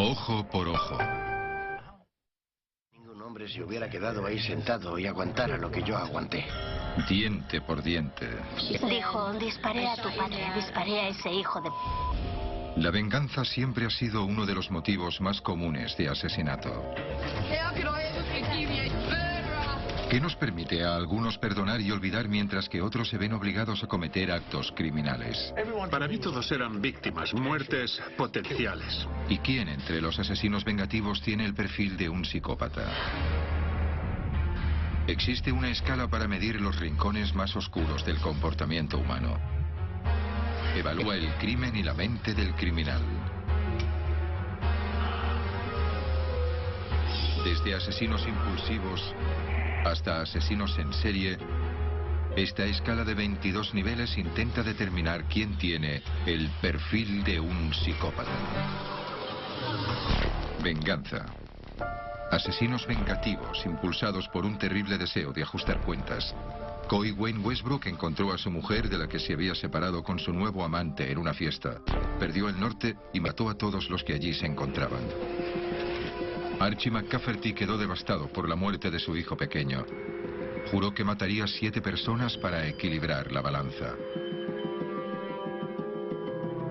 Ojo por ojo. Ningún hombre se hubiera quedado ahí sentado y aguantara lo que yo aguanté. Diente por diente. Dijo, disparé a tu padre, disparé a ese hijo de... La venganza siempre ha sido uno de los motivos más comunes de asesinato. ¿Qué nos permite a algunos perdonar y olvidar mientras que otros se ven obligados a cometer actos criminales? Para mí todos eran víctimas, muertes potenciales. ¿Y quién entre los asesinos vengativos tiene el perfil de un psicópata? Existe una escala para medir los rincones más oscuros del comportamiento humano. Evalúa el crimen y la mente del criminal. Desde asesinos impulsivos hasta asesinos en serie, esta escala de 22 niveles intenta determinar quién tiene el perfil de un psicópata. Venganza. Asesinos vengativos impulsados por un terrible deseo de ajustar cuentas. Coy Wayne Westbrook encontró a su mujer de la que se había separado con su nuevo amante en una fiesta. Perdió el norte y mató a todos los que allí se encontraban. Archie McCafferty quedó devastado por la muerte de su hijo pequeño. Juró que mataría 7 personas para equilibrar la balanza.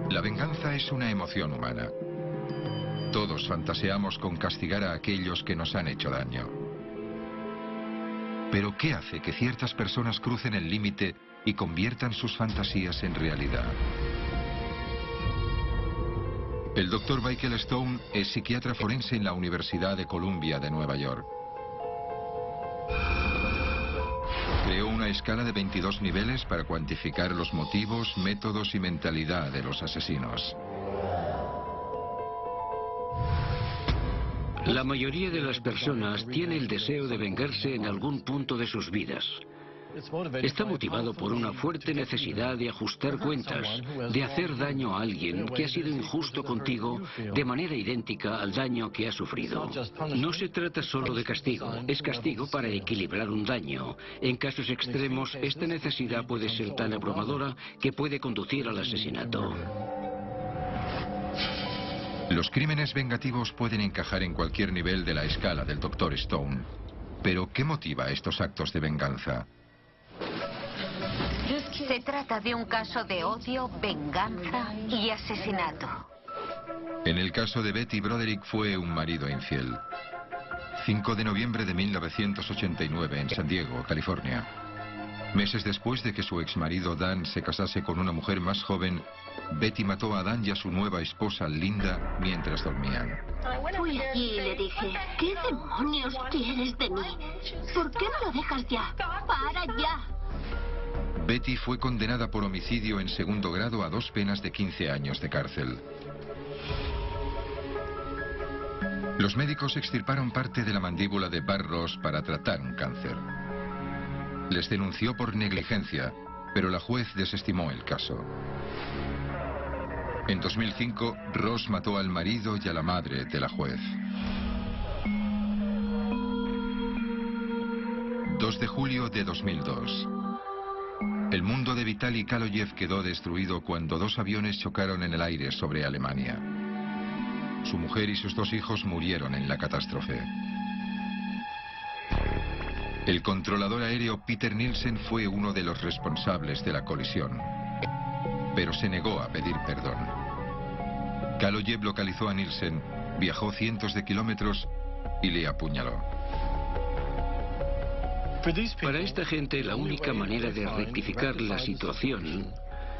La venganza es una emoción humana. Todos fantaseamos con castigar a aquellos que nos han hecho daño. Pero ¿qué hace que ciertas personas crucen el límite y conviertan sus fantasías en realidad? El Dr. Michael Stone es psiquiatra forense en la Universidad de Columbia de Nueva York. Creó una escala de 22 niveles para cuantificar los motivos, métodos y mentalidad de los asesinos. La mayoría de las personas tiene el deseo de vengarse en algún punto de sus vidas. Está motivado por una fuerte necesidad de ajustar cuentas, de hacer daño a alguien que ha sido injusto contigo de manera idéntica al daño que ha sufrido. No se trata solo de castigo, es castigo para equilibrar un daño. En casos extremos, esta necesidad puede ser tan abrumadora que puede conducir al asesinato. Los crímenes vengativos pueden encajar en cualquier nivel de la escala del Dr. Stone. Pero, ¿qué motiva estos actos de venganza? Se trata de un caso de odio, venganza y asesinato. En el caso de Betty Broderick fue un marido infiel. 5 de noviembre de 1989 en San Diego, California. Meses después de que su exmarido Dan se casase con una mujer más joven, Betty mató a Dan y a su nueva esposa Linda mientras dormían. Fui allí y le dije, ¿qué demonios quieres de mí? ¿Por qué no lo dejas ya? ¡Para ya! Betty fue condenada por homicidio en segundo grado a 2 penas de 15 años de cárcel. Los médicos extirparon parte de la mandíbula de Barr Ross para tratar un cáncer. Les denunció por negligencia, pero la juez desestimó el caso. En 2005, Ross mató al marido y a la madre de la juez. 2 de julio de 2002. El mundo de Vitaly Kaloyev quedó destruido cuando 2 aviones chocaron en el aire sobre Alemania. Su mujer y sus 2 hijos murieron en la catástrofe. El controlador aéreo Peter Nielsen fue uno de los responsables de la colisión, pero se negó a pedir perdón. Kaloyev localizó a Nielsen, viajó cientos de kilómetros y le apuñaló. Para esta gente, la única manera de rectificar la situación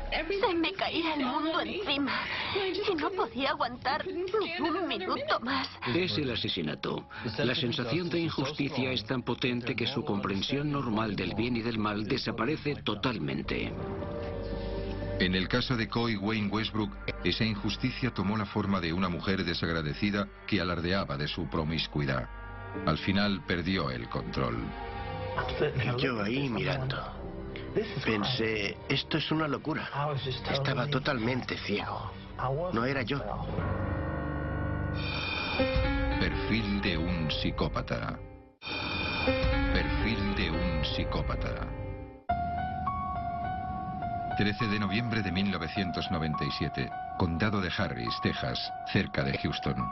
Se me caía el mundo encima y no podía aguantar ni un minuto más. es el asesinato. La sensación de injusticia es tan potente que su comprensión normal del bien y del mal desaparece totalmente. En el caso de Coy Wayne Westbrook, esa injusticia tomó la forma de una mujer desagradecida que alardeaba de su promiscuidad. Al final perdió el control. Yo ahí mirando. Pensé, esto es una locura. Estaba totalmente ciego. No era yo. Perfil de un psicópata. Perfil de un psicópata. 13 de noviembre de 1997, condado de Harris, Texas, cerca de Houston.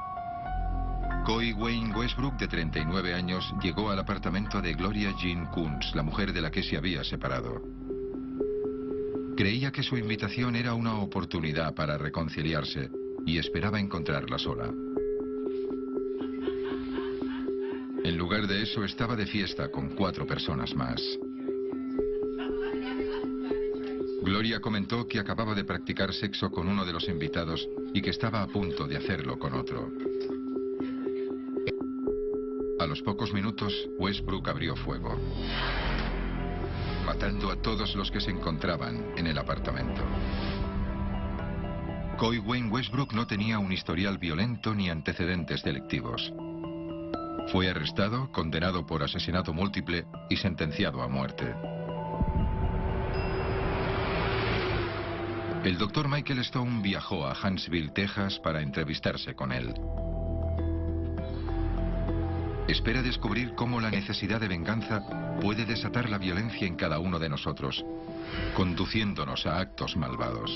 Coy Wayne Westbrook, de 39 años, llegó al apartamento de Gloria Jean Kunz, la mujer de la que se había separado. Creía que su invitación era una oportunidad para reconciliarse y esperaba encontrarla sola. En lugar de eso, estaba de fiesta con 4 personas más. Gloria comentó que acababa de practicar sexo con uno de los invitados y que estaba a punto de hacerlo con otro. A los pocos minutos, Westbrook abrió fuego, matando a todos los que se encontraban en el apartamento. Coy Wayne Westbrook no tenía un historial violento ni antecedentes delictivos. Fue arrestado, condenado por asesinato múltiple y sentenciado a muerte. El doctor Michael Stone viajó a Huntsville, Texas, para entrevistarse con él. Espera descubrir cómo la necesidad de venganza puede desatar la violencia en cada uno de nosotros, conduciéndonos a actos malvados.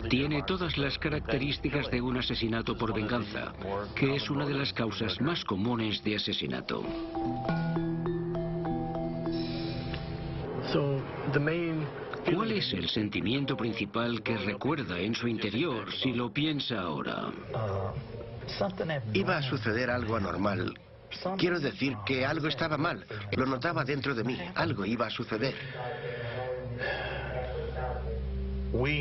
Tiene todas las características de un asesinato por venganza, que es una de las causas más comunes de asesinato. ¿Cuál es el sentimiento principal que recuerda en su interior si lo piensa ahora? Iba a suceder algo anormal. Quiero decir que algo estaba mal. Lo notaba dentro de mí. Algo iba a suceder.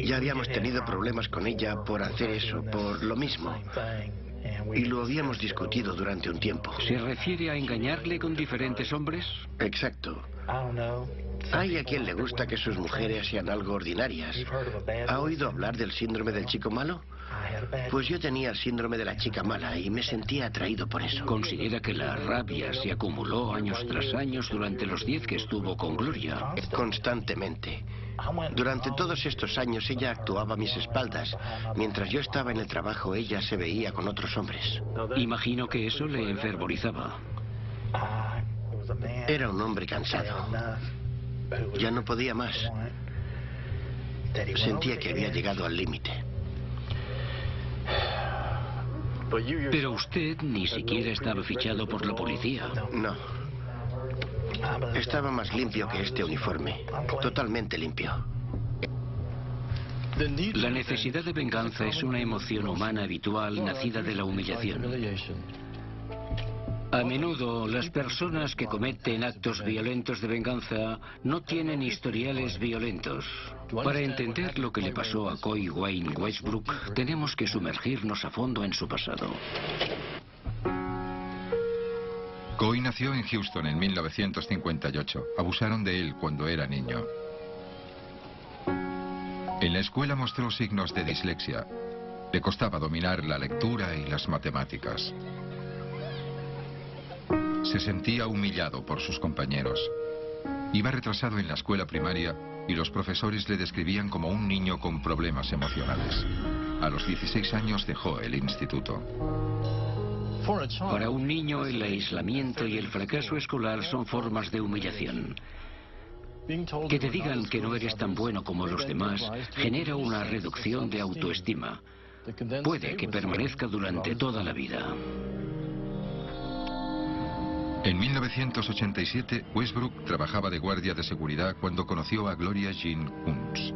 Ya habíamos tenido problemas con ella por hacer eso, por lo mismo. Y lo habíamos discutido durante un tiempo. ¿Se refiere a engañarle con diferentes hombres? Exacto. Hay a quien le gusta que sus mujeres sean algo ordinarias. ¿Ha oído hablar del síndrome del chico malo? Pues yo tenía el síndrome de la chica mala y me sentía atraído por eso. ¿Considera que la rabia se acumuló años tras años durante los 10 que estuvo con Gloria? Constantemente. Durante todos estos años ella actuaba a mis espaldas. Mientras yo estaba en el trabajo, ella se veía con otros hombres. Imagino que eso le enfervorizaba. Era un hombre cansado. Ya no podía más. Sentía que había llegado al límite. Pero usted ni siquiera estaba fichado por la policía. No. Estaba más limpio que este uniforme. Totalmente limpio. La necesidad de venganza es una emoción humana habitual nacida de la humillación. A menudo, las personas que cometen actos violentos de venganza no tienen historiales violentos. Para entender lo que le pasó a Coy Wayne Westbrook, tenemos que sumergirnos a fondo en su pasado. Coy nació en Houston en 1958. Abusaron de él cuando era niño. En la escuela mostró signos de dislexia. Le costaba dominar la lectura y las matemáticas. Se sentía humillado por sus compañeros. Iba retrasado en la escuela primaria y los profesores le describían como un niño con problemas emocionales. A los 16 años dejó el instituto. Para un niño, el aislamiento y el fracaso escolar son formas de humillación. Que te digan que no eres tan bueno como los demás genera una reducción de autoestima. Puede que permanezca durante toda la vida. En 1987, Westbrook trabajaba de guardia de seguridad cuando conoció a Gloria Jean Kunz.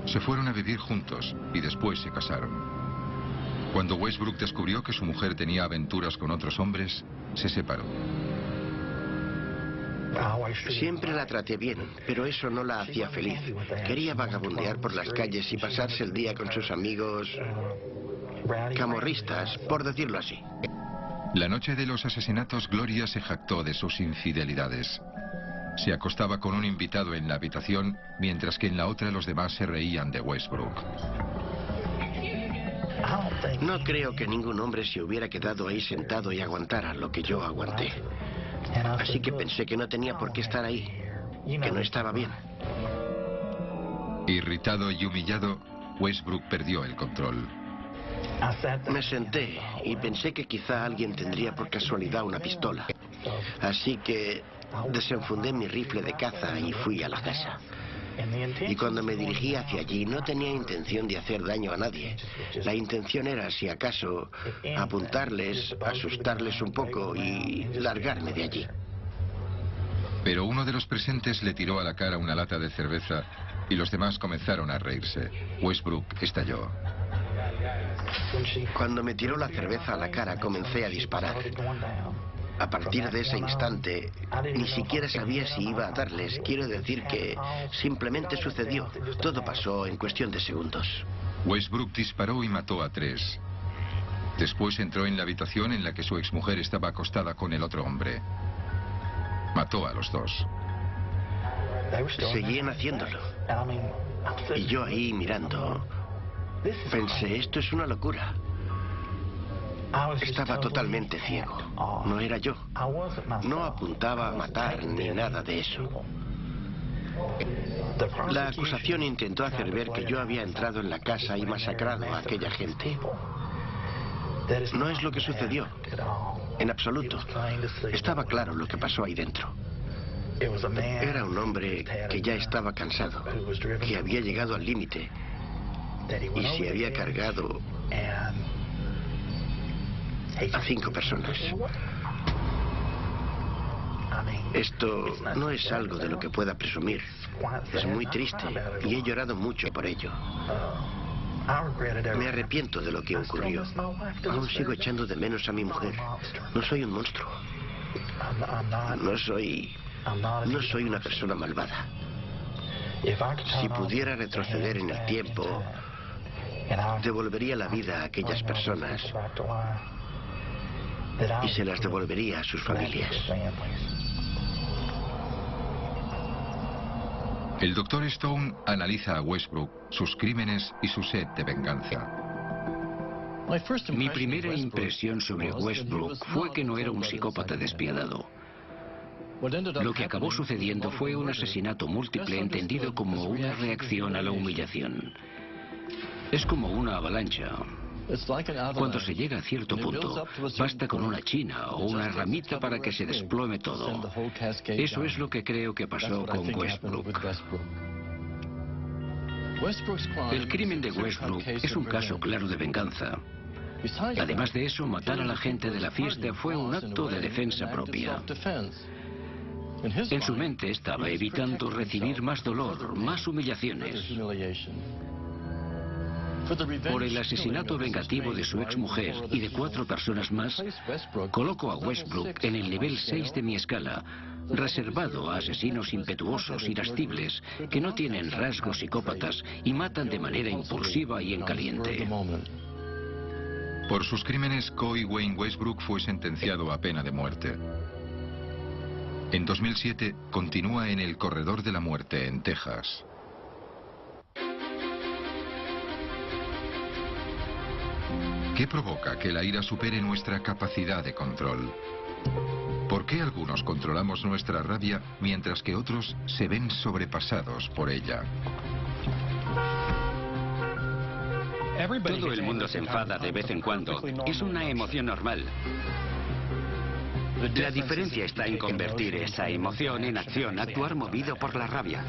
Se fueron a vivir juntos y después se casaron. Cuando Westbrook descubrió que su mujer tenía aventuras con otros hombres, se separó. Siempre la traté bien, pero eso no la hacía feliz. Quería vagabundear por las calles y pasarse el día con sus amigos camorristas, por decirlo así. La noche de los asesinatos, Gloria se jactó de sus infidelidades. Se acostaba con un invitado en la habitación, mientras que en la otra los demás se reían de Westbrook. No creo que ningún hombre se hubiera quedado ahí sentado y aguantara lo que yo aguanté. Así que pensé que no tenía por qué estar ahí, que no estaba bien. Irritado y humillado, Westbrook perdió el control. Me senté y pensé que quizá alguien tendría por casualidad una pistola. Así que desenfundé mi rifle de caza y fui a la casa. Y cuando me dirigí hacia allí no tenía intención de hacer daño a nadie. La intención era, si acaso, apuntarles, asustarles un poco y largarme de allí. Pero uno de los presentes le tiró a la cara una lata de cerveza y los demás comenzaron a reírse. Westbrook estalló. Cuando me tiró la cerveza a la cara comencé a disparar. A partir de ese instante, ni siquiera sabía si iba a darles. Quiero decir que simplemente sucedió. Todo pasó en cuestión de segundos. Westbrook disparó y mató a 3. Después entró en la habitación en la que su exmujer estaba acostada con el otro hombre. Mató a los 2. Seguían haciéndolo. Y yo ahí mirando, pensé, esto es una locura. Estaba totalmente ciego. No era yo. No apuntaba a matar ni nada de eso. La acusación intentó hacer ver que yo había entrado en la casa y masacrado a aquella gente. No es lo que sucedió. En absoluto. Estaba claro lo que pasó ahí dentro. Era un hombre que ya estaba cansado, que había llegado al límite y se había cargado a 5 personas. Esto no es algo de lo que pueda presumir. Es muy triste y he llorado mucho por ello. Me arrepiento de lo que ocurrió. Aún sigo echando de menos a mi mujer. No soy un monstruo. No soy una persona malvada. Si pudiera retroceder en el tiempo, devolvería la vida a aquellas personas y se las devolvería a sus familias. El Dr. Stone analiza a Westbrook, sus crímenes y su sed de venganza. Mi primera impresión sobre Westbrook fue que no era un psicópata despiadado. Lo que acabó sucediendo fue un asesinato múltiple entendido como una reacción a la humillación. Es como una avalancha. Cuando se llega a cierto punto, basta con una china o una ramita para que se desplome todo. Eso es lo que creo que pasó con Westbrook. El crimen de Westbrook es un caso claro de venganza. Además de eso, matar a la gente de la fiesta fue un acto de defensa propia. En su mente estaba evitando recibir más dolor, más humillaciones. Por el asesinato vengativo de su exmujer y de 4 personas más, coloco a Westbrook en el nivel 6 de mi escala, reservado a asesinos impetuosos, irascibles, que no tienen rasgos psicópatas y matan de manera impulsiva y en caliente. Por sus crímenes, Coy Wayne Westbrook fue sentenciado a pena de muerte. En 2007, continúa en el corredor de la muerte en Texas. ¿Qué provoca que la ira supere nuestra capacidad de control? ¿Por qué algunos controlamos nuestra rabia mientras que otros se ven sobrepasados por ella? Todo el mundo se enfada de vez en cuando. Es una emoción normal. La diferencia está en convertir esa emoción en acción, actuar movido por la rabia.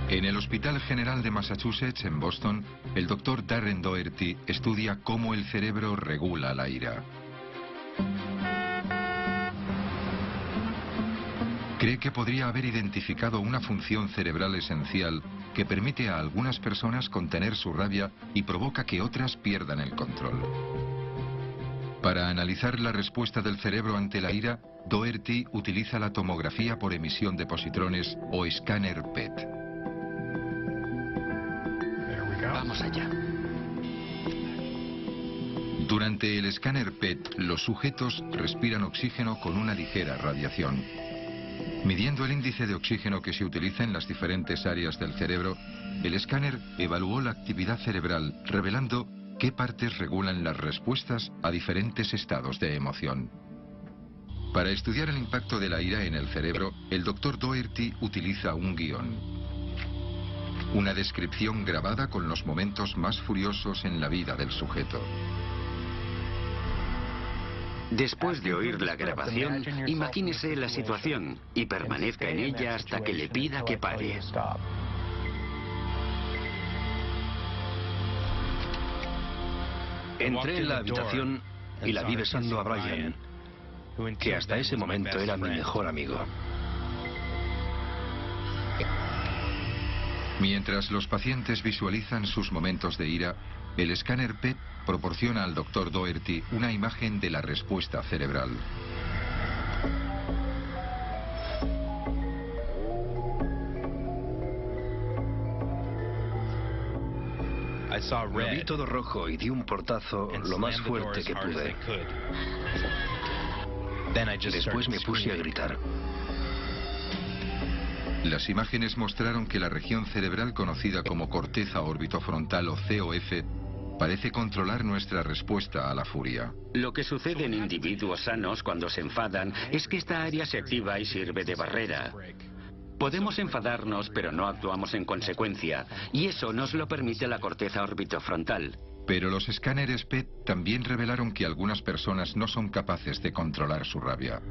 En el Hospital General de Massachusetts, en Boston, el Dr. Darren Doherty estudia cómo el cerebro regula la ira. Cree que podría haber identificado una función cerebral esencial que permite a algunas personas contener su rabia y provoca que otras pierdan el control. Para analizar la respuesta del cerebro ante la ira, Doherty utiliza la tomografía por emisión de positrones o escáner PET. Vamos allá. Durante el escáner PET, los sujetos respiran oxígeno con una ligera radiación. Midiendo el índice de oxígeno que se utiliza en las diferentes áreas del cerebro, el escáner evaluó la actividad cerebral, revelando qué partes regulan las respuestas a diferentes estados de emoción. Para estudiar el impacto de la ira en el cerebro, el Dr. Doherty utiliza un guión. Una descripción grabada con los momentos más furiosos en la vida del sujeto. Después de oír la grabación, imagínese la situación y permanezca en ella hasta que le pida que pare. Entré en la habitación y la vi besando a Brian, que hasta ese momento era mi mejor amigo. Mientras los pacientes visualizan sus momentos de ira, el escáner PET proporciona al Dr. Doherty una imagen de la respuesta cerebral. Lo vi todo rojo y di un portazo lo más fuerte que pude. Después me puse a gritar. Las imágenes mostraron que la región cerebral conocida como corteza orbitofrontal o COF parece controlar nuestra respuesta a la furia. Lo que sucede en individuos sanos cuando se enfadan es que esta área se activa y sirve de barrera. Podemos enfadarnos, pero no actuamos en consecuencia, y eso nos lo permite la corteza orbitofrontal. Pero los escáneres PET también revelaron que algunas personas no son capaces de controlar su rabia.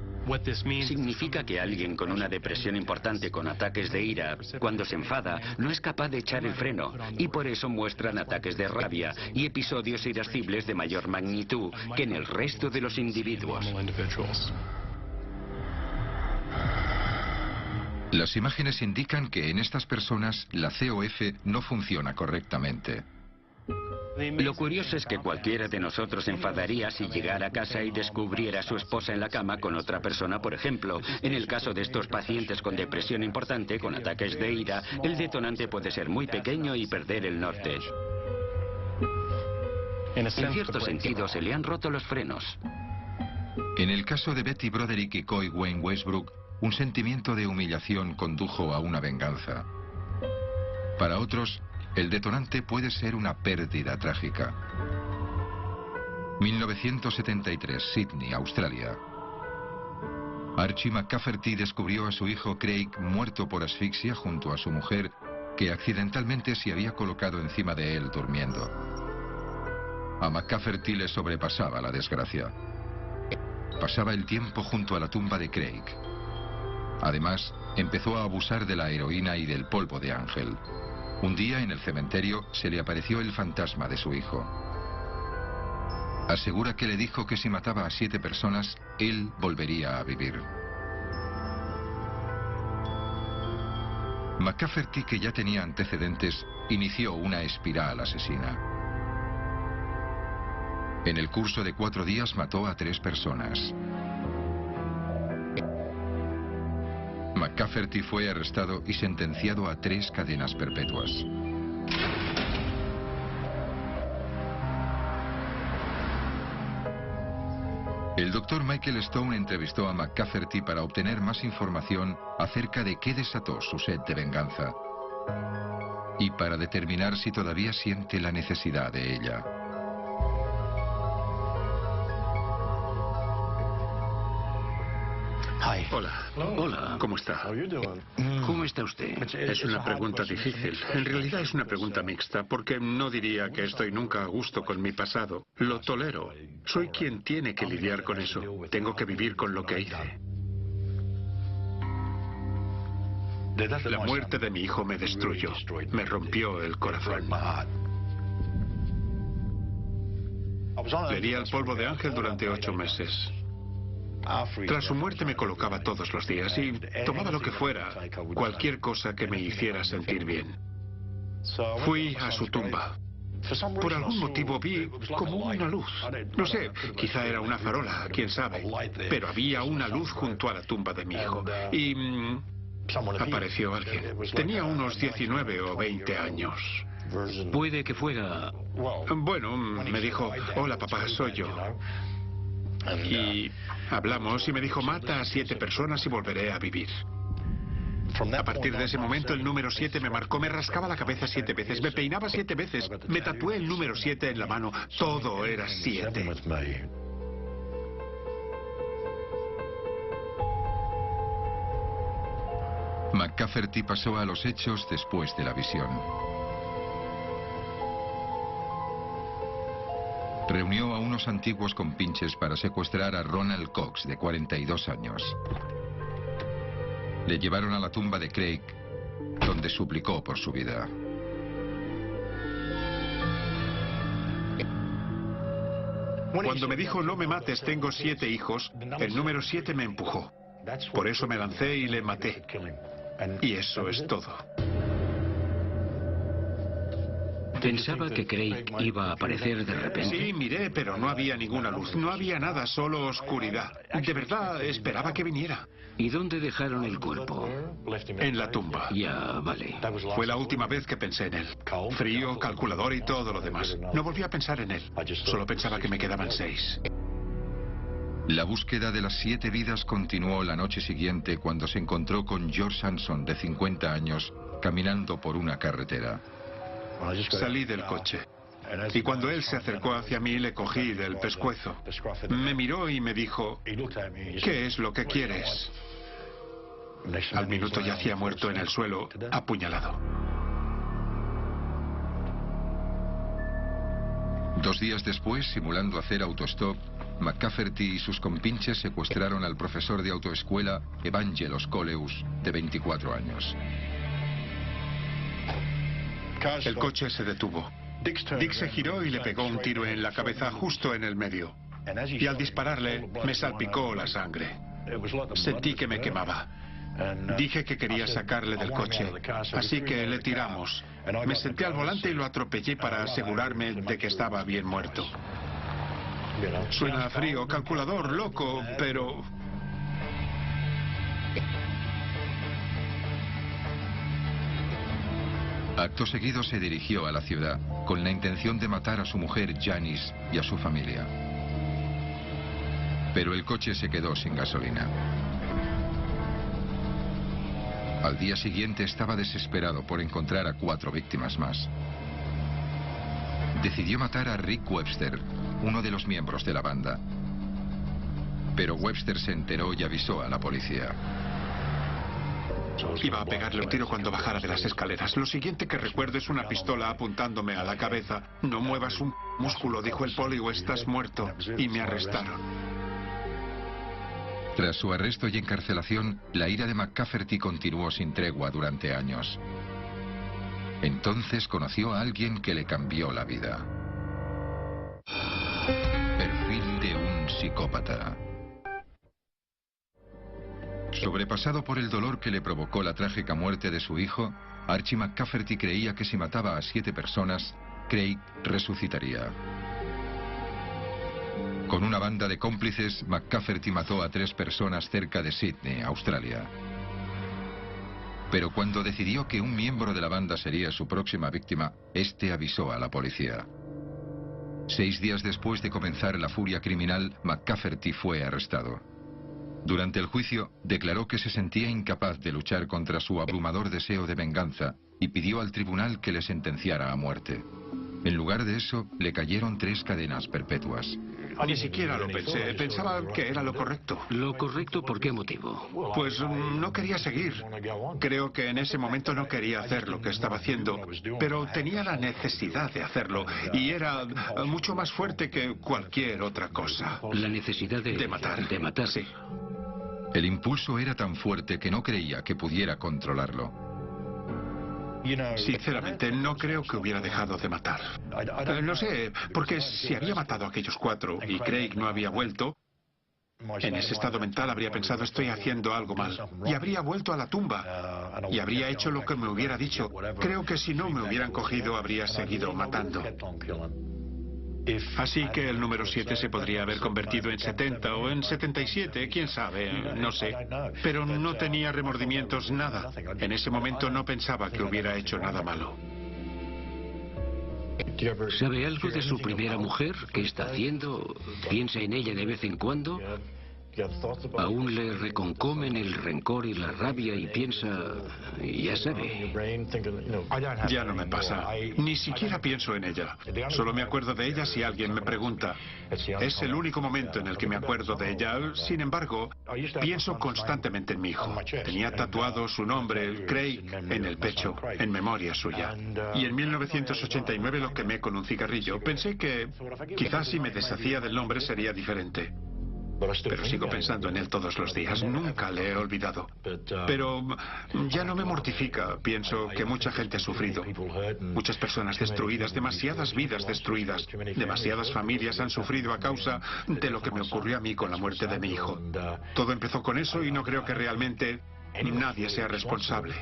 Significa que alguien con una depresión importante con ataques de ira, cuando se enfada, no es capaz de echar el freno, y por eso muestran ataques de rabia y episodios irascibles de mayor magnitud que en el resto de los individuos. Las imágenes indican que en estas personas la COF no funciona correctamente. Lo curioso es que cualquiera de nosotros se enfadaría si llegara a casa y descubriera a su esposa en la cama con otra persona, por ejemplo. En el caso de estos pacientes con depresión importante, con ataques de ira, el detonante puede ser muy pequeño y perder el norte. En cierto sentido, se le han roto los frenos. En el caso de Betty Broderick y Coy Wayne Westbrook, un sentimiento de humillación condujo a una venganza. Para otros, el detonante puede ser una pérdida trágica. 1973, Sydney, Australia. Archie McCafferty descubrió a su hijo Craig muerto por asfixia junto a su mujer, que accidentalmente se había colocado encima de él durmiendo. A McCafferty le sobrepasaba la desgracia. Pasaba el tiempo junto a la tumba de Craig. Además, empezó a abusar de la heroína y del polvo de ángel. Un día en el cementerio se le apareció el fantasma de su hijo. Asegura que le dijo que si mataba a 7 personas, él volvería a vivir. McCafferty, que ya tenía antecedentes, inició una espiral asesina. En el curso de 4 días mató a 3 personas. McCafferty fue arrestado y sentenciado a 3 cadenas perpetuas. El doctor Michael Stone entrevistó a McCafferty para obtener más información acerca de qué desató su sed de venganza y para determinar si todavía siente la necesidad de ella. Hola. Hola. ¿Cómo está? ¿Cómo está usted? Es una pregunta difícil. En realidad es una pregunta mixta, porque no diría que estoy nunca a gusto con mi pasado. Lo tolero. Soy quien tiene que lidiar con eso. Tengo que vivir con lo que hice. La muerte de mi hijo me destruyó. Me rompió el corazón. Le di al polvo de ángel durante 8 meses. Tras su muerte me colocaba todos los días y tomaba lo que fuera, cualquier cosa que me hiciera sentir bien. Fui a su tumba. Por algún motivo vi como una luz. No sé, quizá era una farola, quién sabe. Pero había una luz junto a la tumba de mi hijo. Y apareció alguien. Tenía unos 19 o 20 años. Puede que fuera... Bueno, me dijo, hola papá, soy yo. Y hablamos y me dijo, mata a 7 personas y volveré a vivir. A partir de ese momento el número 7 me marcó, me rascaba la cabeza 7 veces, me peinaba 7 veces, me tatué el número 7 en la mano, todo era 7. McCafferty pasó a los hechos después de la visión. Reunió a unos antiguos compinches para secuestrar a Ronald Cox, de 42 años. Le llevaron a la tumba de Craig, donde suplicó por su vida. Cuando me dijo no me mates, tengo 7 hijos, el número 7 me empujó. Por eso me lancé y le maté. Y eso es todo. ¿Pensaba que Craig iba a aparecer de repente? Sí, miré, pero no había ninguna luz. No había nada, solo oscuridad. De verdad, esperaba que viniera. ¿Y dónde dejaron el cuerpo? En la tumba. Ya, vale. Fue la última vez que pensé en él. Frío, calculador y todo lo demás. No volví a pensar en él. Solo pensaba que me quedaban 6. La búsqueda de las 7 vidas continuó la noche siguiente cuando se encontró con George Sanson, de 50 años, caminando por una carretera. Salí del coche. Y cuando él se acercó hacia mí, le cogí del pescuezo. Me miró y me dijo, ¿qué es lo que quieres? Al minuto yacía muerto en el suelo, apuñalado. 2 días después, simulando hacer autostop, McCafferty y sus compinches secuestraron al profesor de autoescuela Evangelos Coleus, de 24 años. El coche se detuvo. Dick se giró y le pegó un tiro en la cabeza justo en el medio. Y al dispararle, me salpicó la sangre. Sentí que me quemaba. Dije que quería sacarle del coche, así que le tiramos. Me senté al volante y lo atropellé para asegurarme de que estaba bien muerto. Suena frío, calculador, loco, pero... Acto seguido se dirigió a la ciudad, con la intención de matar a su mujer Janice y a su familia. Pero el coche se quedó sin gasolina. Al día siguiente estaba desesperado por encontrar a 4 víctimas más. Decidió matar a Rick Webster, uno de los miembros de la banda. Pero Webster se enteró y avisó a la policía. Iba a pegarle un tiro cuando bajara de las escaleras. Lo siguiente que recuerdo es una pistola apuntándome a la cabeza. No muevas un músculo, dijo el poli, o estás muerto. Y me arrestaron. Tras su arresto y encarcelación, la ira de McCafferty continuó sin tregua durante años. Entonces conoció a alguien que le cambió la vida. Perfil de un psicópata. Sobrepasado por el dolor que le provocó la trágica muerte de su hijo, Archie McCafferty creía que si mataba a 7 personas, Craig resucitaría. Con una banda de cómplices, McCafferty mató a 3 personas cerca de Sydney, Australia. Pero cuando decidió que un miembro de la banda sería su próxima víctima, este avisó a la policía. 6 días después de comenzar la furia criminal, McCafferty fue arrestado. Durante el juicio, declaró que se sentía incapaz de luchar contra su abrumador deseo de venganza y pidió al tribunal que le sentenciara a muerte. En lugar de eso, le cayeron 3 cadenas perpetuas. Ni siquiera lo pensé. Pensaba que era lo correcto. ¿Lo correcto por qué motivo? Pues no quería seguir. Creo que en ese momento no quería hacer lo que estaba haciendo, pero tenía la necesidad de hacerlo y era mucho más fuerte que cualquier otra cosa. La necesidad de matar. De matar. Sí. El impulso era tan fuerte que no creía que pudiera controlarlo. Sinceramente, no creo que hubiera dejado de matar. No sé, porque si había matado a aquellos 4 y Craig no había vuelto, en ese estado mental habría pensado estoy haciendo algo mal y habría vuelto a la tumba y habría hecho lo que me hubiera dicho. Creo que si no me hubieran cogido habría seguido matando. Así que el número 7 se podría haber convertido en 70 o en 77, quién sabe, no sé. Pero no tenía remordimientos, nada. En ese momento no pensaba que hubiera hecho nada malo. ¿Sabe algo de su primera mujer? ¿Qué está haciendo? ¿Piensa en ella de vez en cuando? Aún le reconcomen el rencor y la rabia y piensa, ya sabe. Ya no me pasa. Ni siquiera pienso en ella. Solo me acuerdo de ella si alguien me pregunta. Es el único momento en el que me acuerdo de ella. Sin embargo, pienso constantemente en mi hijo. Tenía tatuado su nombre, Craig, en el pecho, en memoria suya. Y en 1989 lo quemé con un cigarrillo. Pensé que quizás si me deshacía del nombre sería diferente. Pero sigo pensando en él todos los días. Nunca le he olvidado. Pero ya no me mortifica. Pienso que mucha gente ha sufrido. Muchas personas destruidas, demasiadas vidas destruidas. Demasiadas familias han sufrido a causa de lo que me ocurrió a mí con la muerte de mi hijo. Todo empezó con eso y no creo que realmente nadie sea responsable.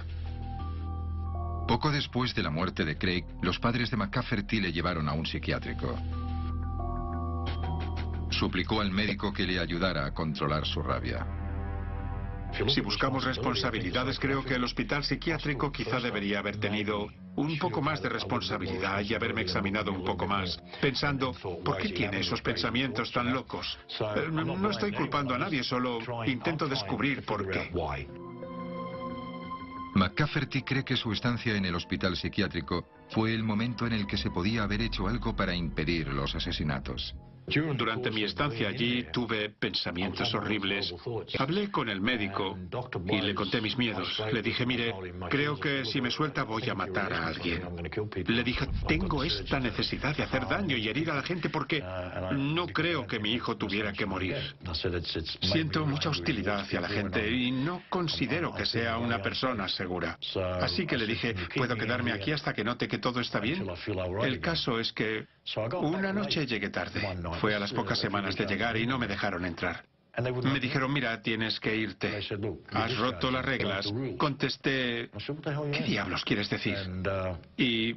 Poco después de la muerte de Craig, los padres de McCafferty le llevaron a un psiquiátrico. Suplicó al médico que le ayudara a controlar su rabia. Si buscamos responsabilidades, creo que el hospital psiquiátrico quizá debería haber tenido un poco más de responsabilidad y haberme examinado un poco más, pensando, ¿por qué tiene esos pensamientos tan locos? No estoy culpando a nadie, solo intento descubrir por qué. McCafferty cree que su estancia en el hospital psiquiátrico fue el momento en el que se podía haber hecho algo para impedir los asesinatos. Durante mi estancia allí tuve pensamientos horribles. Hablé con el médico y le conté mis miedos. Le dije, mire, creo que si me suelta voy a matar a alguien. Le dije, tengo esta necesidad de hacer daño y herir a la gente porque no creo que mi hijo tuviera que morir. Siento mucha hostilidad hacia la gente y no considero que sea una persona segura. Así que le dije, ¿puedo quedarme aquí hasta que note que todo está bien? El caso es que una noche llegué tarde. Fue a las pocas semanas de llegar y no me dejaron entrar. Me dijeron, mira, tienes que irte. Has roto las reglas. Contesté, ¿qué diablos quieres decir? Y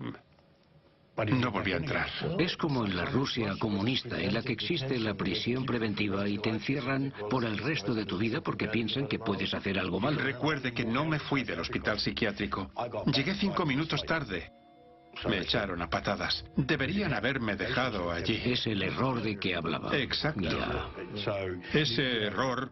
no volví a entrar. Es como en la Rusia comunista, en la que existe la prisión preventiva y te encierran por el resto de tu vida porque piensan que puedes hacer algo malo. Recuerde que no me fui del hospital psiquiátrico. Llegué 5 minutos tarde. Me echaron a patadas. Deberían haberme dejado allí. Es el error de que hablaba. Exacto. Ya. Ese error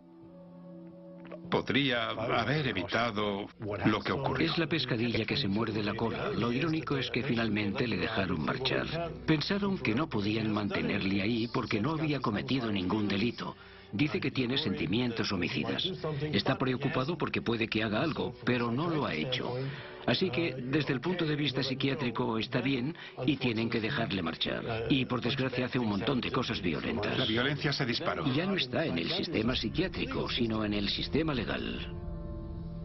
podría haber evitado lo que ocurrió. Es la pescadilla que se muerde la cola. Lo irónico es que finalmente le dejaron marchar. Pensaron que no podían mantenerle ahí porque no había cometido ningún delito. Dice que tiene sentimientos homicidas. Está preocupado porque puede que haga algo, pero no lo ha hecho. Así que, desde el punto de vista psiquiátrico, está bien y tienen que dejarle marchar. Y, por desgracia, hace un montón de cosas violentas. La violencia se disparó. Ya no está en el sistema psiquiátrico, sino en el sistema legal.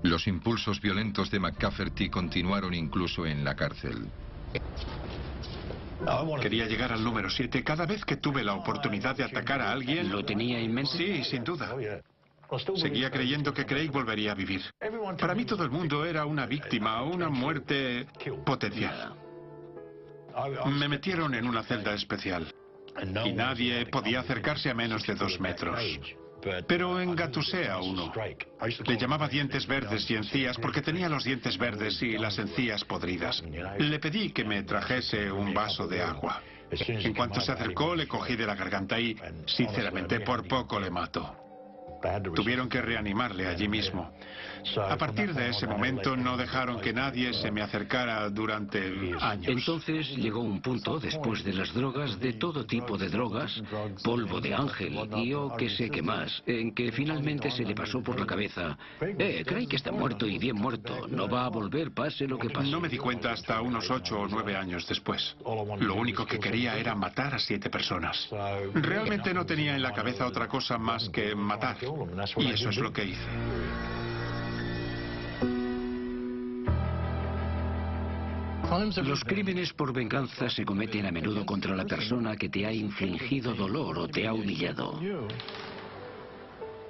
Los impulsos violentos de McCafferty continuaron incluso en la cárcel. Quería llegar al número 7. Cada vez que tuve la oportunidad de atacar a alguien... ¿Lo tenía en mente? Sí, sin duda. Seguía creyendo que Craig volvería a vivir. Para mí todo el mundo era una víctima, una muerte potencial. Me metieron en una celda especial y nadie podía acercarse a menos de 2 metros. Pero engatusé a uno. Le llamaba dientes verdes y encías porque tenía los dientes verdes y las encías podridas. Le pedí que me trajese un vaso de agua. En cuanto se acercó, le cogí de la garganta y, sinceramente, por poco le mato. Tuvieron que reanimarle allí mismo. A partir de ese momento no dejaron que nadie se me acercara durante años. Entonces llegó un punto, después de las drogas, de todo tipo de drogas, polvo de ángel y yo qué sé qué más, en que finalmente se le pasó por la cabeza, Craig que está muerto y bien muerto, no va a volver pase lo que pase. No me di cuenta hasta unos 8 o 9 años después. Lo único que quería era matar a 7 personas. Realmente no tenía en la cabeza otra cosa más que matar. Y eso es lo que hice. Los crímenes por venganza se cometen a menudo contra la persona que te ha infligido dolor o te ha humillado.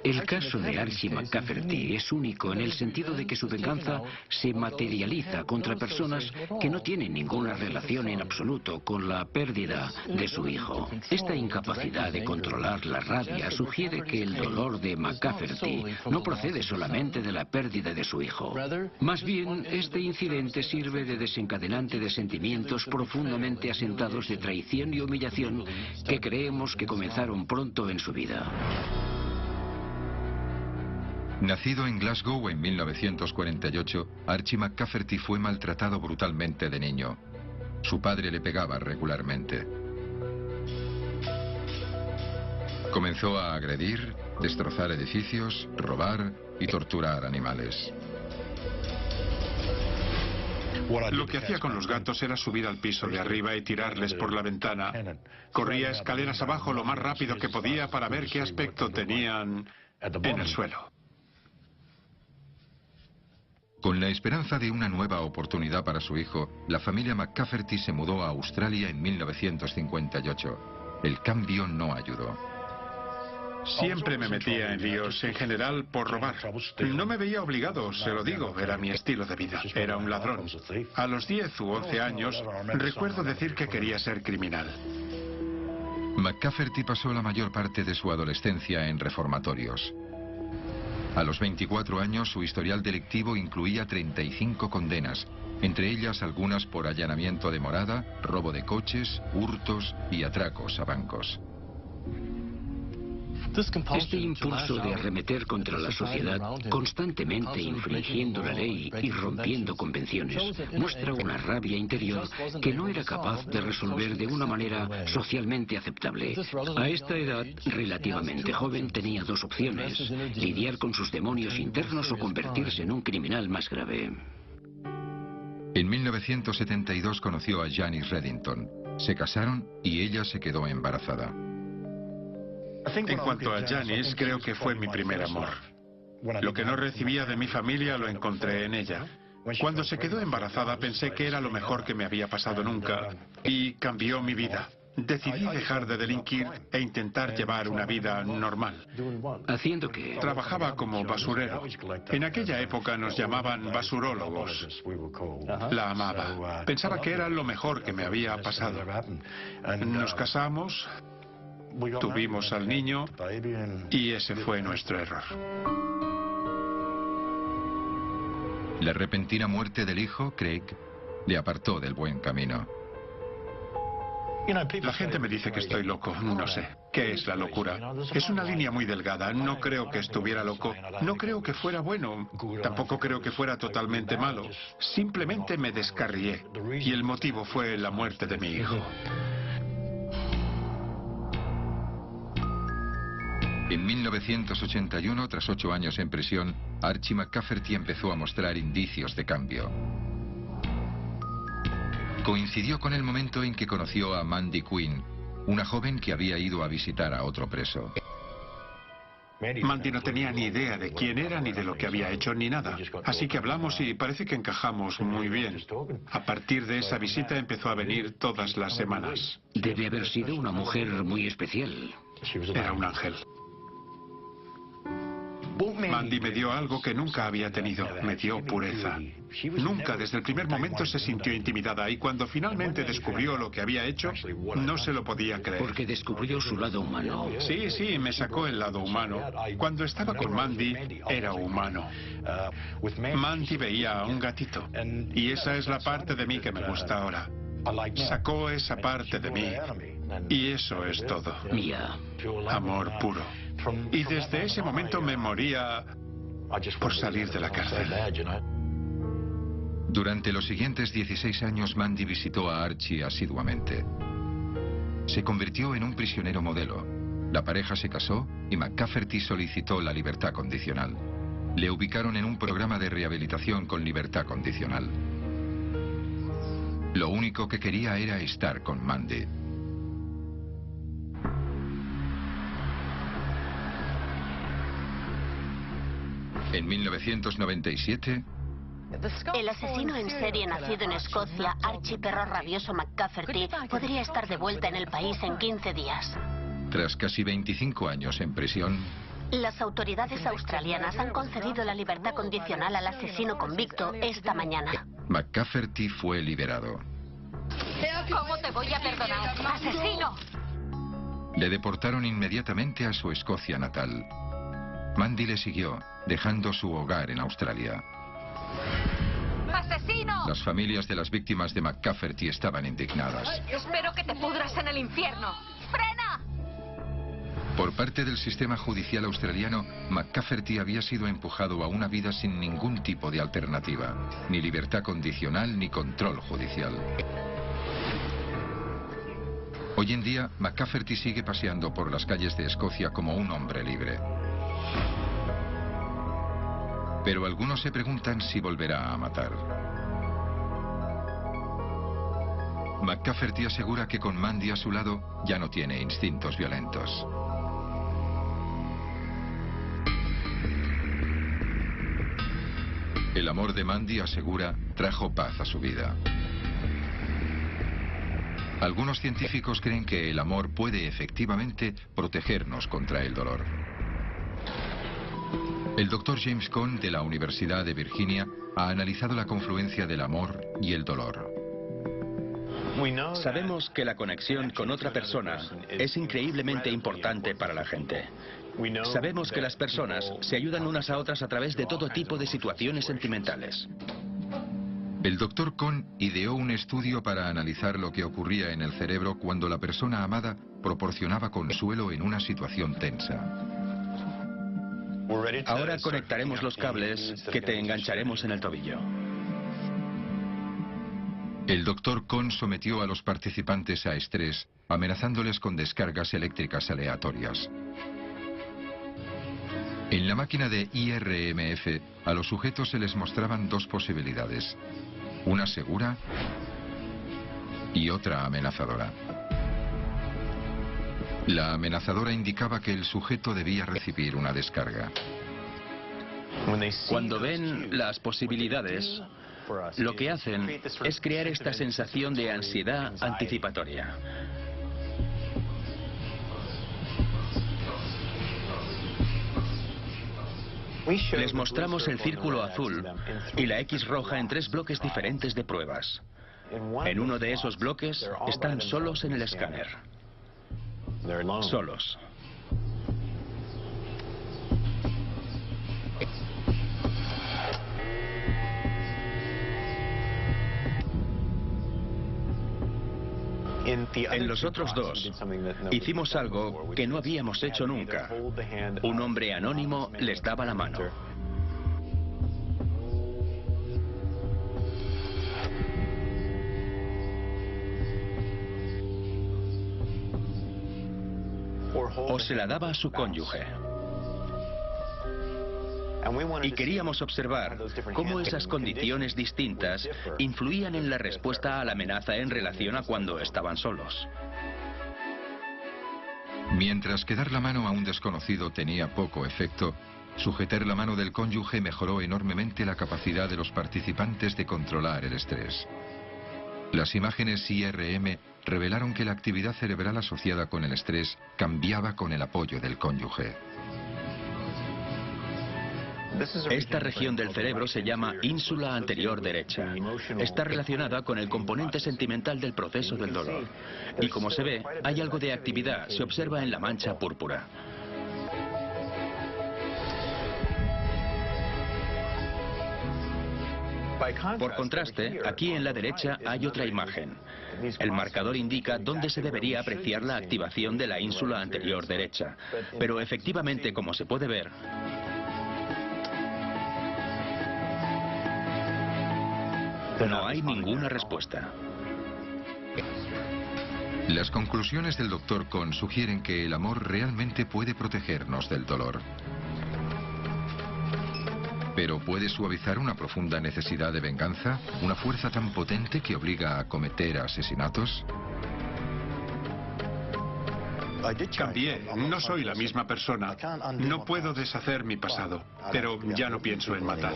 El caso de Archie McCafferty es único en el sentido de que su venganza se materializa contra personas que no tienen ninguna relación en absoluto con la pérdida de su hijo. Esta incapacidad de controlar la rabia sugiere que el dolor de McCafferty no procede solamente de la pérdida de su hijo. Más bien, este incidente sirve de desencadenante de sentimientos profundamente asentados de traición y humillación que creemos que comenzaron pronto en su vida. Nacido en Glasgow en 1948, Archie McCafferty fue maltratado brutalmente de niño. Su padre le pegaba regularmente. Comenzó a agredir, destrozar edificios, robar y torturar animales. Lo que hacía con los gatos era subir al piso de arriba y tirarles por la ventana. Corría escaleras abajo lo más rápido que podía para ver qué aspecto tenían en el suelo. Con la esperanza de una nueva oportunidad para su hijo, la familia McCafferty se mudó a Australia en 1958. El cambio no ayudó. Siempre me metía en líos, en general por robar. No me veía obligado, se lo digo, era mi estilo de vida. Era un ladrón. A los 10 u 11 años, recuerdo decir que quería ser criminal. McCafferty pasó la mayor parte de su adolescencia en reformatorios. A los 24 años, su historial delictivo incluía 35 condenas, entre ellas algunas por allanamiento de morada, robo de coches, hurtos y atracos a bancos. Este impulso de arremeter contra la sociedad, constantemente infringiendo la ley y rompiendo convenciones, muestra una rabia interior que no era capaz de resolver de una manera socialmente aceptable. A esta edad, relativamente joven, tenía dos opciones: lidiar con sus demonios internos o convertirse en un criminal más grave. En 1972 conoció a Janice Reddington. Se casaron y ella se quedó embarazada. En cuanto a Janice, creo que fue mi primer amor. Lo que no recibía de mi familia lo encontré en ella. Cuando se quedó embarazada pensé que era lo mejor que me había pasado nunca y cambió mi vida. Decidí dejar de delinquir e intentar llevar una vida normal. ¿Haciendo qué? Trabajaba como basurero. En aquella época nos llamaban basurólogos. La amaba. Pensaba que era lo mejor que me había pasado. Nos casamos. Tuvimos al niño y ese fue nuestro error. La repentina muerte del hijo, Craig, le apartó del buen camino. La gente me dice que estoy loco, no sé. ¿Qué es la locura? Es una línea muy delgada, no creo que estuviera loco. No creo que fuera bueno, tampoco creo que fuera totalmente malo. Simplemente me descarrié y el motivo fue la muerte de mi hijo. En 1981, tras 8 años en prisión, Archie McCafferty empezó a mostrar indicios de cambio. Coincidió con el momento en que conoció a Mandy Quinn, una joven que había ido a visitar a otro preso. Mandy no tenía ni idea de quién era, ni de lo que había hecho, ni nada. Así que hablamos y parece que encajamos muy bien. A partir de esa visita empezó a venir todas las semanas. Debe haber sido una mujer muy especial. Era un ángel. Mandy me dio algo que nunca había tenido, me dio pureza. Nunca desde el primer momento se sintió intimidada y cuando finalmente descubrió lo que había hecho, no se lo podía creer. Porque descubrió su lado humano. Sí, me sacó el lado humano. Cuando estaba con Mandy, era humano. Mandy veía a un gatito y esa es la parte de mí que me gusta ahora. Sacó esa parte de mí y eso es todo. Mía. Amor puro. Y desde ese momento me moría por salir de la cárcel. Durante los siguientes 16 años, Mandy visitó a Archie asiduamente. Se convirtió en un prisionero modelo. La pareja se casó y McCafferty solicitó la libertad condicional. Le ubicaron en un programa de rehabilitación con libertad condicional. Lo único que quería era estar con Mandy. En 1997... El asesino en serie nacido en Escocia, Archie Perro Rabioso McCafferty, podría estar de vuelta en el país en 15 días. Tras casi 25 años en prisión... Las autoridades australianas han concedido la libertad condicional al asesino convicto esta mañana. McCafferty fue liberado. ¿Cómo te voy a perdonar, asesino? Le deportaron inmediatamente a su Escocia natal. Mandy le siguió, dejando su hogar en Australia. ¡Asesino! Las familias de las víctimas de McCafferty estaban indignadas. Espero que te pudras en el infierno. ¡Frena! Por parte del sistema judicial australiano, McCafferty había sido empujado a una vida sin ningún tipo de alternativa, ni libertad condicional ni control judicial. Hoy en día, McCafferty sigue paseando por las calles de Escocia como un hombre libre. Pero algunos se preguntan si volverá a matar. McCafferty asegura que con Mandy a su lado ya no tiene instintos violentos. El amor de Mandy, asegura, trajo paz a su vida. Algunos científicos creen que el amor puede efectivamente protegernos contra el dolor. El Dr. James Cone de la Universidad de Virginia ha analizado la confluencia del amor y el dolor. Sabemos que la conexión con otra persona es increíblemente importante para la gente. Sabemos que las personas se ayudan unas a otras a través de todo tipo de situaciones sentimentales. El Dr. Cone ideó un estudio para analizar lo que ocurría en el cerebro cuando la persona amada proporcionaba consuelo en una situación tensa. Ahora conectaremos los cables que te engancharemos en el tobillo. El Dr. Cone sometió a los participantes a estrés, amenazándoles con descargas eléctricas aleatorias. En la máquina de IRMF, a los sujetos se les mostraban dos posibilidades, una segura y otra amenazadora. La amenazadora indicaba que el sujeto debía recibir una descarga. Cuando ven las posibilidades, lo que hacen es crear esta sensación de ansiedad anticipatoria. Les mostramos el círculo azul y la X roja en 3 bloques diferentes de pruebas. En uno de esos bloques están solos en el escáner. Solos. En los otros dos, hicimos algo que no habíamos hecho nunca. Un hombre anónimo les daba la mano. O se la daba a su cónyuge. Y queríamos observar cómo esas condiciones distintas influían en la respuesta a la amenaza en relación a cuando estaban solos. Mientras que dar la mano a un desconocido tenía poco efecto, sujetar la mano del cónyuge mejoró enormemente la capacidad de los participantes de controlar el estrés. Las imágenes IRM revelaron que la actividad cerebral asociada con el estrés cambiaba con el apoyo del cónyuge. Esta región del cerebro se llama ínsula anterior derecha. Está relacionada con el componente sentimental del proceso del dolor. Y como se ve, hay algo de actividad, se observa en la mancha púrpura. Por contraste, aquí en la derecha hay otra imagen. El marcador indica dónde se debería apreciar la activación de la ínsula anterior derecha. Pero efectivamente, como se puede ver, no hay ninguna respuesta. Las conclusiones del Dr. Cone sugieren que el amor realmente puede protegernos del dolor. Pero ¿puede suavizar una profunda necesidad de venganza? ¿Una fuerza tan potente que obliga a cometer asesinatos? Cambié, no soy la misma persona. No puedo deshacer mi pasado, pero ya no pienso en matar.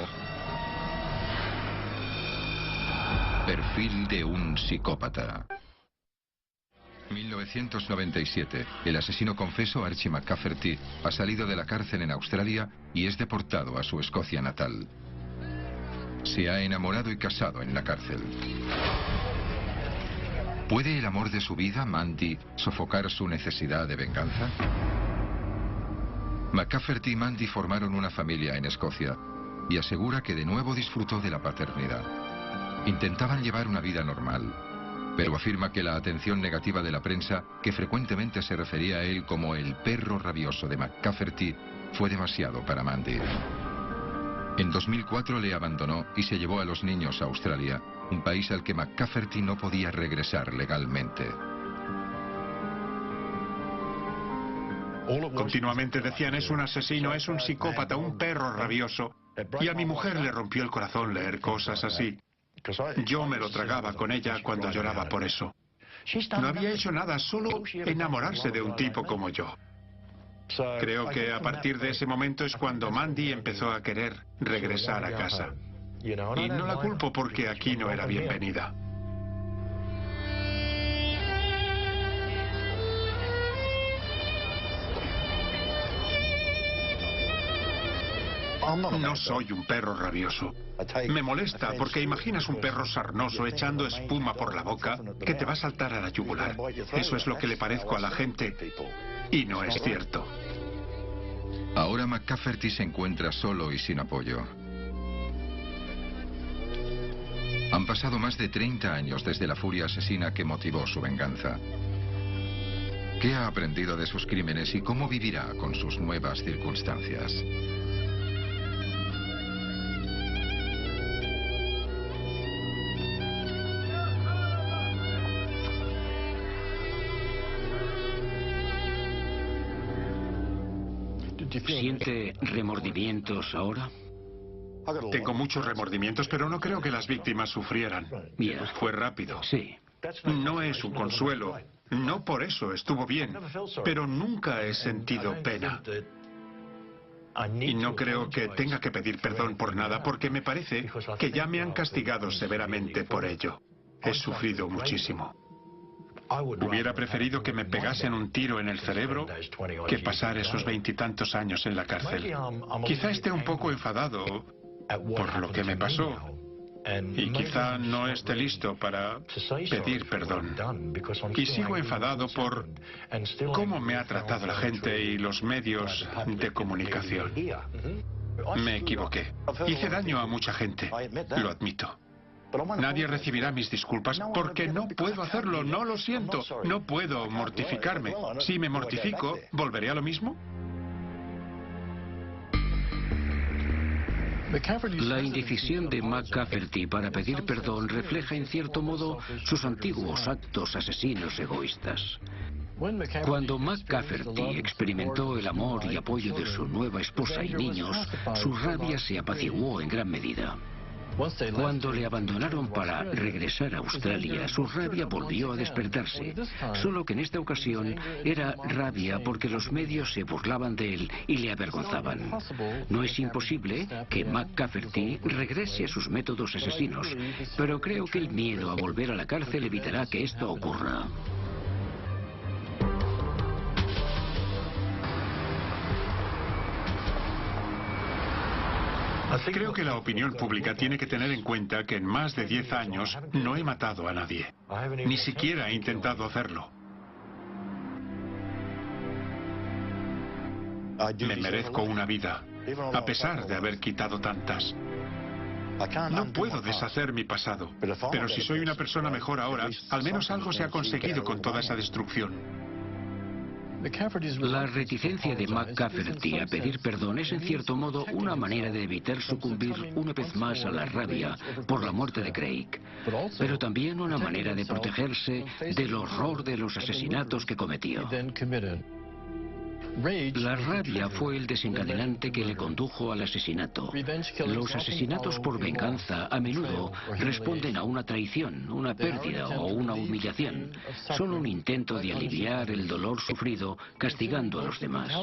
Perfil de un psicópata. 1997. El asesino confeso Archie McCafferty ha salido de la cárcel en Australia y es deportado a su Escocia natal. Se ha enamorado y casado en la cárcel. ¿Puede el amor de su vida, Mandy, sofocar su necesidad de venganza? McCafferty y Mandy formaron una familia en Escocia y asegura que de nuevo disfrutó de la paternidad. Intentaban llevar una vida normal, pero afirma que la atención negativa de la prensa, que frecuentemente se refería a él como el perro rabioso de McCafferty, fue demasiado para Mandy. En 2004 le abandonó y se llevó a los niños a Australia, un país al que McCafferty no podía regresar legalmente. Continuamente decían: es un asesino, es un psicópata, un perro rabioso. Y a mi mujer le rompió el corazón leer cosas así. Yo me lo tragaba con ella cuando lloraba por eso. No había hecho nada, solo enamorarse de un tipo como yo. Creo que a partir de ese momento es cuando Mandy empezó a querer regresar a casa. Y no la culpo porque aquí no era bienvenida. No soy un perro rabioso. Me molesta porque imaginas un perro sarnoso echando espuma por la boca que te va a saltar a la yugular. Eso es lo que le parezco a la gente y no es cierto. Ahora McCafferty se encuentra solo y sin apoyo. Han pasado más de 30 años desde la furia asesina que motivó su venganza. ¿Qué ha aprendido de sus crímenes y cómo vivirá con sus nuevas circunstancias? ¿Siente remordimientos ahora? Tengo muchos remordimientos, pero no creo que las víctimas sufrieran. Bien. Fue rápido. Sí. No es un consuelo. No por eso estuvo bien. Pero nunca he sentido pena. Y no creo que tenga que pedir perdón por nada, porque me parece que ya me han castigado severamente por ello. He sufrido muchísimo. Hubiera preferido que me pegasen un tiro en el cerebro que pasar esos 20 y tantos años en la cárcel. Quizá esté un poco enfadado por lo que me pasó y quizá no esté listo para pedir perdón. Y sigo enfadado por cómo me ha tratado la gente y los medios de comunicación. Me equivoqué. Hice daño a mucha gente, lo admito. Nadie recibirá mis disculpas porque no puedo hacerlo, no lo siento. No puedo mortificarme. Si me mortifico, ¿volveré a lo mismo? La indecisión de McCafferty para pedir perdón refleja en cierto modo sus antiguos actos asesinos egoístas. Cuando McCafferty experimentó el amor y apoyo de su nueva esposa y niños, su rabia se apaciguó en gran medida. Cuando le abandonaron para regresar a Australia, su rabia volvió a despertarse, solo que en esta ocasión era rabia porque los medios se burlaban de él y le avergonzaban. No es imposible que McCafferty regrese a sus métodos asesinos, pero creo que el miedo a volver a la cárcel evitará que esto ocurra. Creo que la opinión pública tiene que tener en cuenta que en más de 10 años no he matado a nadie. Ni siquiera he intentado hacerlo. Me merezco una vida, a pesar de haber quitado tantas. No puedo deshacer mi pasado, pero si soy una persona mejor ahora, al menos algo se ha conseguido con toda esa destrucción. La reticencia de McCafferty a pedir perdón es en cierto modo una manera de evitar sucumbir una vez más a la rabia por la muerte de Craig, pero también una manera de protegerse del horror de los asesinatos que cometió. La rabia fue el desencadenante que le condujo al asesinato. Los asesinatos por venganza a menudo responden a una traición, una pérdida o una humillación. Son un intento de aliviar el dolor sufrido castigando a los demás.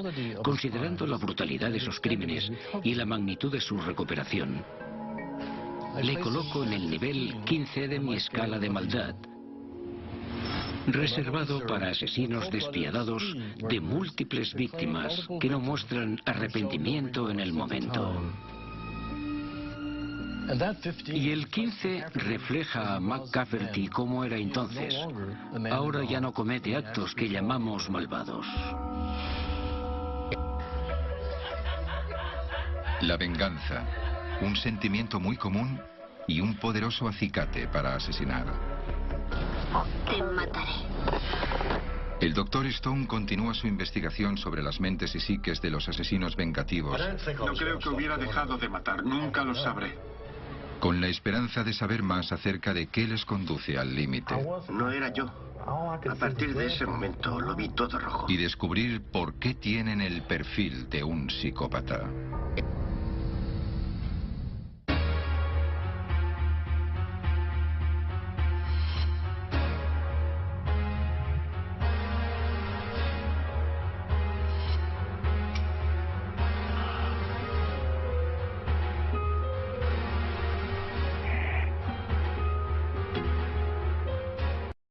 Considerando la brutalidad de esos crímenes y la magnitud de su recuperación, le coloco en el nivel 15 de mi escala de maldad, reservado para asesinos despiadados de múltiples víctimas que no muestran arrepentimiento en el momento. Y el 15 refleja a McCafferty como era entonces. Ahora ya no comete actos que llamamos malvados. La venganza, un sentimiento muy común y un poderoso acicate para asesinar. Te mataré. El Dr. Stone continúa su investigación sobre las mentes y psiques de los asesinos vengativos. No creo que hubiera dejado de matar, nunca lo sabré. Con la esperanza de saber más acerca de qué les conduce al límite. No era yo. A partir de ese momento lo vi todo rojo. Y descubrir por qué tienen el perfil de un psicópata.